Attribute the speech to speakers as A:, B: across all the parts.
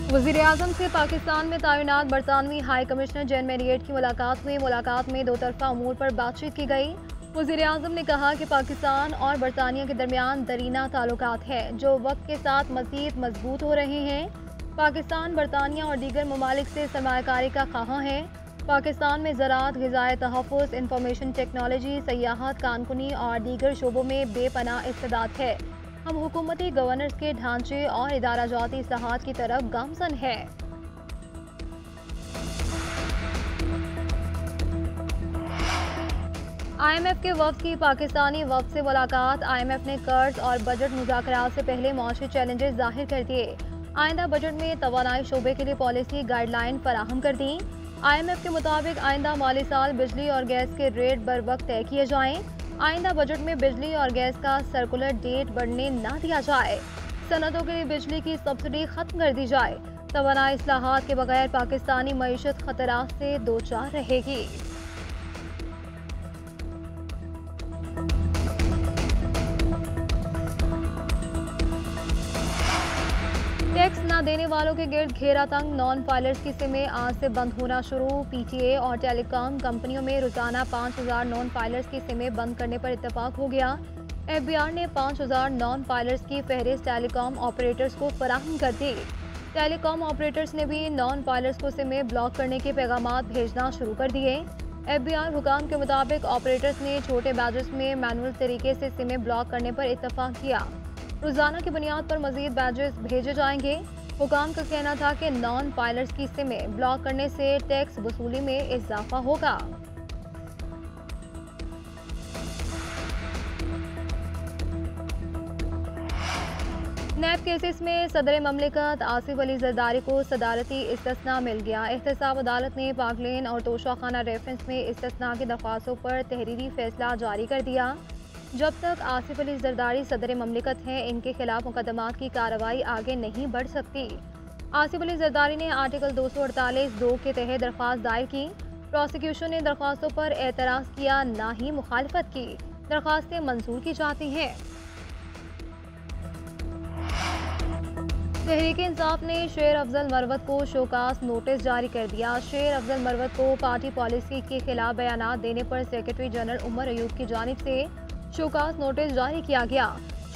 A: वज़ीर-ए-आज़म से पाकिस्तान में तैनात बरतानवी हाई कमिश्नर जैन मैरियट की मुलाकात हुई। मुलाकात में दो तरफ़ा अमूर पर बातचीत की गई। वज़ीर-ए-आज़म ने कहा कि पाकिस्तान और बरतानिया के दरमियान दरीना ताल्लुकात है जो वक्त के साथ मज़ीद मजबूत हो रहे हैं। पाकिस्तान बरतानिया और दीगर ममालिक से सरमायाकारी का ख़्वाह है। पाकिस्तान में ज़राअत, ग़िज़ाई तहफ़्फ़ुज़, इंफॉर्मेशन टेक्नोलॉजी, सयाहत, कानूनी और दीगर शोबों में बेपनाह इस्तेदाद है। हम हुकूमती गवर्नेंस के ढांचे और इदारा जाती इस्लाहात की तरफ गामज़न है। IMF के वफ़द की पाकिस्तानी वफ़द से मुलाकात। IMF ने कर्ज और बजट मुज़ाकरात से पहले मौसमी चैलेंजेस जाहिर कर दिए। आइंदा बजट में तवानाई शोबे के लिए पॉलिसी गाइडलाइन फराहम कर दी। IMF के मुताबिक आइंदा माली साल बिजली और गैस के रेट बर वक्त तय किए जाएं। आइंदा बजट में बिजली और गैस का सर्कुलर डेट बढ़ने ना दिया जाए। सनतों के लिए बिजली की सब्सिडी खत्म कर दी जाए। तवानाई इस्लाहात के बगैर पाकिस्तानी मईशत खतरात से दो चार रहेगी। टैक्स न देने वालों के गिर्द घेरा तंग। नॉन फाइलर्स की सिमें आज से बंद होना शुरू। PTA और टेलीकॉम कंपनियों में रोजाना 5000 नॉन फाइलर्स की सिमें बंद करने पर इत्तेफाक हो गया। FBR ने 5000 नॉन फाइलर्स की फहरिस्त टेलीकॉम ऑपरेटर्स को फराहम कर दी। टेलीकॉम ऑपरेटर्स ने भी नॉन फाइलर्स को सिमें ब्लॉक करने के पैगामात भेजना शुरू कर दिए। FBR हुकाम के मुताबिक ऑपरेटर्स ने छोटे बैजेस में मैनुअल तरीके से सिमें ब्लॉक करने पर इत्तेफाक किया। रोजाना की बुनियाद पर मजीद बैजेस भेजे जाएंगे। हुकाम का कहना था कि नॉन फाइलर्स की सिमें ब्लॉक करने से टैक्स वसूली में इजाफा होगा। नैब केसेस में सदर ममलिकत आसिफ अली जरदारी को सदारती इस्तिस्ना मिल गया। एहतसाब अदालत ने पाक लेन और तोशाखाना रेफरेंस में इस्तिस्ना की दरख्वास्तों पर तहरीरी फैसला जारी कर दिया। जब तक आसिफ अली जरदारी सदर ममलिकत हैं, इनके खिलाफ मुकदमात की कार्रवाई आगे नहीं बढ़ सकती। आसिफ अली जरदारी ने आर्टिकल 248(2) के तहत दरख्वास्त दायर की। प्रोसिक्यूशन ने दरख्वास्तों पर एतराज़ किया, ना ही मुखालफत की। दरख्वास्तें मंजूर की जाती हैं। तहरीक इंसाफ ने शेर अफजल मरवत को शोकास नोटिस जारी कर दिया। शेर अफजल मरवत को पार्टी पॉलिसी के खिलाफ बयानात देने पर सेक्रेटरी जनरल उमर अयूब की जानिब से शोकास नोटिस जारी किया गया।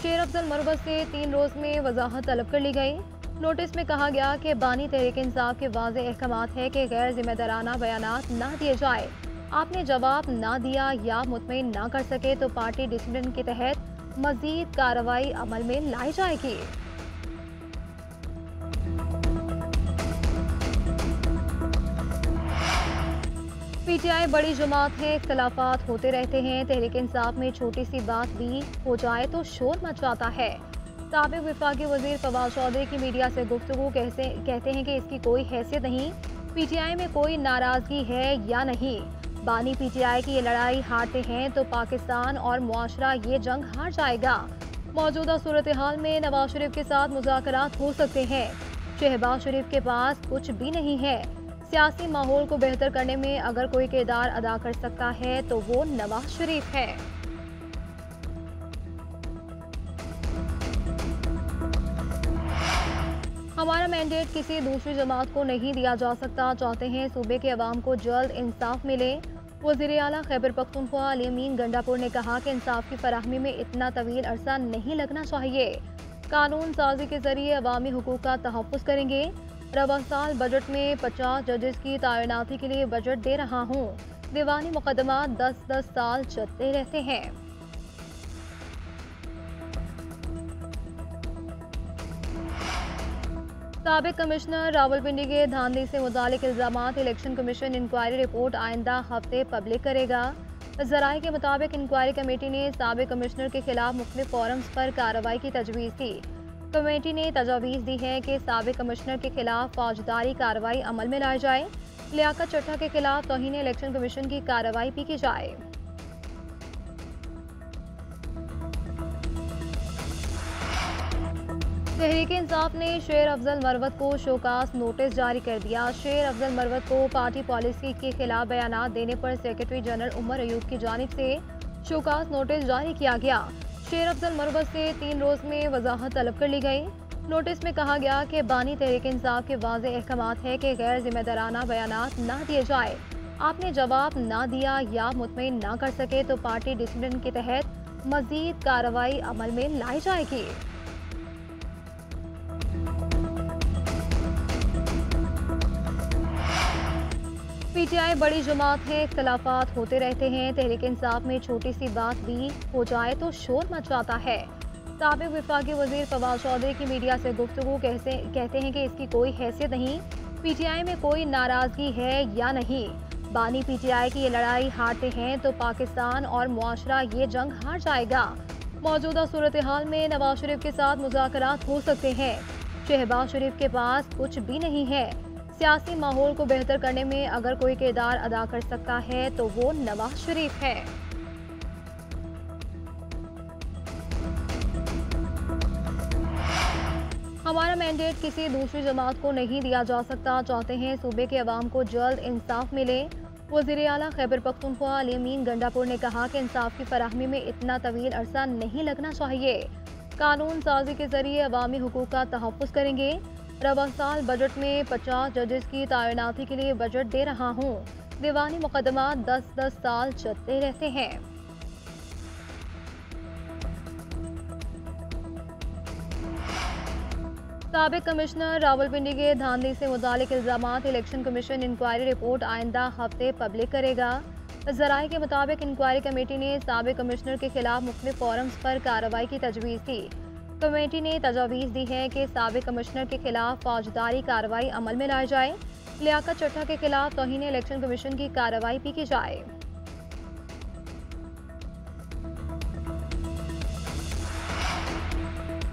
A: शेर अफजल मरवत से 3 रोज में वजाहत तलब कर ली गई। नोटिस में कहा गया कि बानी तहरीक इंसाफ के वाज़ेह अहकामात है कि गैर जिम्मेदाराना बयानात ना दिए जाए। आपने जवाब ना दिया या मुतमईन ना कर सके तो पार्टी डिसिप्लिन के तहत मजीद कार्रवाई अमल में लाई जाएगी। PTI बड़ी जमात है, इख्तलाफात होते रहते हैं। तहरीक इंसाफ में छोटी सी बात भी हो जाए तो शोर मच जाता है। साबिक वफाकी वजीर फवाद चौधरी की मीडिया से गुफ्तगू कहते हैं कि इसकी कोई हैसियत नहीं। PTI में कोई नाराजगी है या नहीं। बानी PTI की ये लड़ाई हारते हैं तो पाकिस्तान और मुआशरा ये जंग हार जाएगा। मौजूदा सूरत हाल में नवाज शरीफ के साथ मुज़ाकरात हो सकते हैं। शहबाज शरीफ के पास कुछ भी नहीं है। सियासी माहौल को बेहतर करने में अगर कोई किरदार अदा कर सकता है तो वो नवाज शरीफ है। हमारा मैंडेट किसी दूसरी जमात को नहीं दिया जा सकता। चाहते हैं सूबे के अवाम को जल्द इंसाफ मिले। वज़ीर आला खैबर पख्तूनख्वा अली अमीन गंडापुर ने कहा कि इंसाफ की फराहमी में इतना तवील अरसा नहीं लगना चाहिए। कानून साजी के जरिए अवामी हुकूक का तहफ़्फ़ुज़ करेंगे। रवा साल बजट में 50 जजेस की तैनाती के लिए बजट दे रहा हूँ। दीवानी मुकदमा 10-10 साल चलते रहते हैं। साबिक कमिश्नर रावलपिंडी के धांधली से मुतालिक इल्जामात। इलेक्शन कमीशन इंक्वायरी रिपोर्ट आइंदा हफ्ते पब्लिक करेगा। ज़राए के मुताबिक इंक्वायरी कमेटी ने साबिक कमिश्नर के खिलाफ मुख्तलिफ फोरम्स पर कार्रवाई की तजवीज़ दी। कमेटी ने तजावीज़ दी है कि साबिक कमिश्नर के खिलाफ फौजदारी कार्रवाई अमल में लाई जाए। लियाकत चट्टा के खिलाफ तौहीन इलेक्शन कमीशन की कार्रवाई भी की जाए। तहरीक इंसाफ ने शेर अफजल मरवत को शोकास नोटिस जारी कर दिया। शेर अफजल मरवत को पार्टी पॉलिसी के खिलाफ बयानात देने पर सेक्रेटरी जनरल उमर अयूब की जानिब से शोकास नोटिस जारी किया गया। शेर अफजल मरवत से 3 रोज में वजाहत तलब कर ली गई। नोटिस में कहा गया कि बानी तहरीक इंसाफ के वाज़ेह अहकामात है कि गैर जिम्मेदाराना बयानात ना दिए जाए। आपने जवाब ना दिया या मुतमईन ना कर सके तो पार्टी डिसिप्लिन के तहत मजीद कार्रवाई अमल में लाई जाएगी। पीटीआई बड़ी जमात है, इख्तलाफात होते रहते हैं। तहरीक इंसाफ में छोटी सी बात भी हो जाए तो शोर मच जाता है। साबिक वफाकी वजीर फवाद चौधरी की मीडिया से गुफ्तगू कहते हैं कि इसकी कोई हैसियत नहीं, पीटीआई में कोई नाराजगी है या नहीं। बानी पीटीआई की ये लड़ाई हारते हैं तो पाकिस्तान और मुआशरा ये जंग हार जाएगा। मौजूदा सूरत हाल में नवाज शरीफ के साथ मुज़ाकरात हो सकते हैं। शहबाज शरीफ के पास कुछ भी नहीं है। सियासी माहौल को बेहतर करने में अगर कोई किरदार अदा कर सकता है तो वो नवाज शरीफ है। हमारा मैंडेट किसी दूसरी जमात को नहीं दिया जा सकता। चाहते हैं सूबे के अवाम को जल्द इंसाफ मिले। वज़ीर आला खैबर पख्तूनख्वा अली अमीन गंडापुर ने कहा कि इंसाफ की फराहमी में इतना तवील अरसा नहीं लगना चाहिए। कानून साजी के जरिए अवामी हुकूक का तहफ़्फ़ुज़ करेंगे। रवा साल बजट में 50 जजेस की तैनाती के लिए बजट दे रहा हूँ। दीवानी मुकदमा 10-10 साल चलते रहते हैं। साबिक कमिश्नर रावलपिंडी के धांधली से मुतालिक इल्जामात। इलेक्शन कमीशन इंक्वायरी रिपोर्ट आइंदा हफ्ते पब्लिक करेगा। ज़राए के मुताबिक इंक्वायरी कमेटी ने साबिक कमिश्नर के खिलाफ मुख्तलिफ फोरम्स पर कार्रवाई की तजवीज़ दी। कमेटी ने तजवीज़ दी है कि साबिक कमिश्नर के खिलाफ फौजदारी कार्रवाई अमल में लाई जाए। लियाकत चट्टा के खिलाफ तौहीन इलेक्शन कमीशन की कार्रवाई भी की जाए।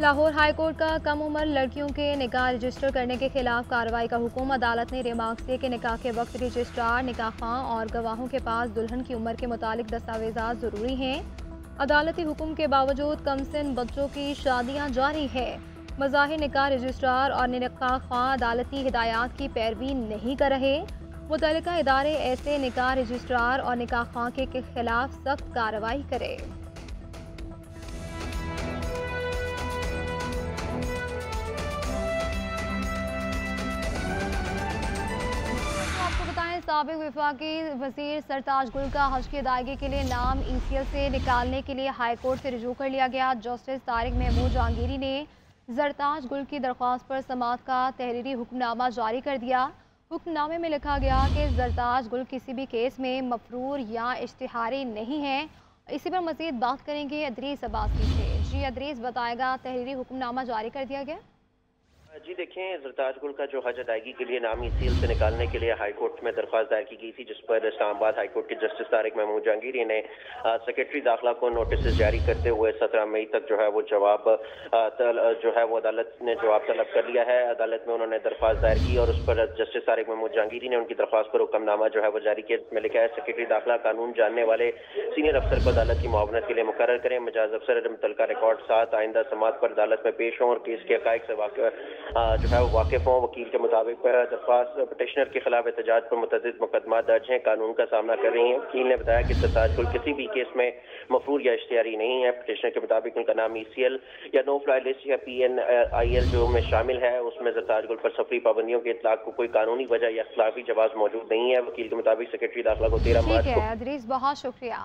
A: लाहौर हाईकोर्ट का कम उम्र लड़कियों के निकाह रजिस्टर करने के खिलाफ कार्रवाई का हुक्म। अदालत ने रिमार्क से कि निकाह के वक्त रजिस्ट्रार, निकाह खां और गवाहों के पास दुल्हन की उम्र के मुतालिक दस्तावेजात ज़रूरी हैं। अदालती हुक्म के बावजूद कमसिन बच्चों की शादियां जारी है। मज़ाहिर निकाह रजिस्ट्रार और निकाह खां अदालती हिदायत की पैरवी नहीं कर रहे। मुतल्लिका इदारे ऐसे निकाह रजिस्ट्रार और निकाह खां के खिलाफ सख्त कार्रवाई करे। साबिक वफाकी वजीर सरताज गुल का हज की अदायगी के लिए नाम ECL से निकालने के लिए हाई कोर्ट से रुजू कर लिया गया। जस्टिस तारिक महमूद जहांगीरी ने सरताज गुल की दरख्वास्त पर समाअत का तहरीरी हुक्मनामा जारी कर दिया। हुक्मनामे में लिखा गया कि सरताज गुल किसी भी केस में मफरूर या इश्तिहारी नहीं है। इसी पर मजीद बात करेंगे अदरीस अब्बासी से। जी अदरीस, बताएगा तहरीरी हुक्मनामा जारी कर दिया गया।
B: जी देखें, सरताज गुल का जो हज अदायगी के लिए नाम ECL से निकालने के लिए हाई कोर्ट में दरख्वास्त दायर की गई थी, जिस पर इस्लामाबाद हाई कोर्ट के जस्टिस तारिक महमूद जहांगीरी ने सेक्रेटरी दाखिला को नोटिस जारी करते हुए 17 मई तक जो है वो जवाब जो है वो अदालत ने जवाब तलब कर लिया है। अदालत में उन्होंने दरख्वास्त दायर की और उस पर जस्टिस तारिक महमूद जहांगीरी ने उनकी दरख्वास्त पर हुक्मनामा जो है वो जारी किया, जिसमें लिखा है सेक्रेटरी दाखिला कानून जानने वाले सीनियर अफसर को अदालत की मुआवनत के लिए मुकर्रर करें। मजाज अफसर मुतल्लिका रिकॉर्ड साथ आइंदा समाअत पर अदालत में पेश हों और केस के हक़ाइक़ से जो है वो वाकिफ हों। वकील के मुताबिक दरख्वास्त पटिशनर के खिलाफ एहतजाज पर मुतअद्दिद मुकदमा दर्ज हैं, कानून का सामना कर रही हैं। वकील ने बताया कि सरताज गुल किसी भी केस में मफरूर या इश्तिहारी नहीं है। पटिशनर के मुताबिक उनका नाम ECL या नो फ्लाई लिस्ट या PNIL जो में शामिल है, उसमें सरताज गुल पर सफरी पाबंदियों के इतलाक को कोई कानूनी वजह या इख्तिलाफी जवाब मौजूद नहीं है। वकील के मुताबिक सेक्रेटरी दाखिला को 13 मार्च को।
A: बहुत शुक्रिया।